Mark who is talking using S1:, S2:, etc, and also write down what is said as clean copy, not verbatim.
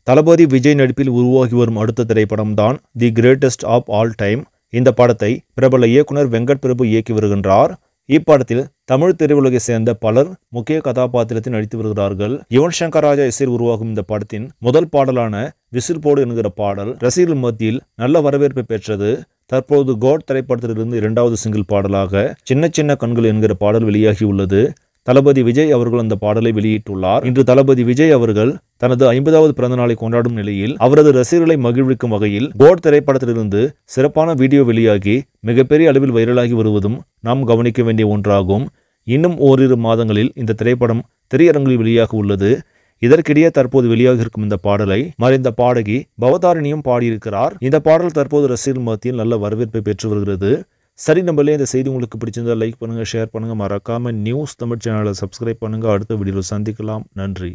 S1: தளபதி விஜய் நடிப்பில் உருவாகி வரும் அடுத்த திரைப்படம் தான் the greatest of all time. இந்த படத்தை பிரபல இயக்குனர் வெங்கட் பிரபு இயக்கி வருகின்றார். இப்படத்தில் தமிழ் திரையுலகை சேர்ந்த பலர் முக்கிய கதாபாத்திரத்தில் நடித்து வருகிறார்கள். யுவன் சங்கர் ராஜா இசையில் உருவாகும் இந்த படத்தின் முதல் பாடலான விசில் போடு என்கிற பாடல் ரசிகர்கள் மத்தியில் நல்ல வரவேற்பை பெற்றது. தற்போது கோட் திரைப்படத்திலிருந்து இரண்டாவது சிங்கிள் பாடலாக சின்ன சின்ன கண்கள் என்கிற பாடல் வெளியாகியுள்ளது. தளபதி விஜய் அவர்கள் அந்த பாடலை வெளியிட்டுள்ளார். இன்று தளபதி விஜய் அவர்கள் தனது 50வது பிறந்த நாளை கொண்டாடும் நிலையில் அவரது ரசிகர்களை மகிழ்விக்கும் வகையில் கோட் திரைப்படத்திலிருந்து சிறப்பான வீடியோ வெளியாகி மிகப்பெரிய அளவில் வைரலாகி வருவதும் நாம் கவனிக்க வேண்டிய ஒன்றாகும். இன்னும் ஓரிரு மாதங்களில் இந்த திரைப்படம் திரையரங்கில் வெளியாக உள்ளது. இதற்கிடையே தற்போது வெளியாக இருக்கும் இந்த பாடலை மறைந்த பாடகி பவதாரணியும் பாடியிருக்கிறார். இந்த பாடல் தற்போது ரசிகர்கள் மத்தியில் நல்ல வரவேற்பை பெற்று வருகிறது. சரி, நம்மளே இந்த செய்தி உங்களுக்கு பிடிச்சிருந்தா லைக் பண்ணுங்க, ஷேர் பண்ணுங்க, மறக்காம நியூஸ் தமிழ் சேனலை சப்ஸ்கிரைப் பண்ணுங்க. அடுத்த வீடியோவில் சந்திக்கலாம். நன்றி.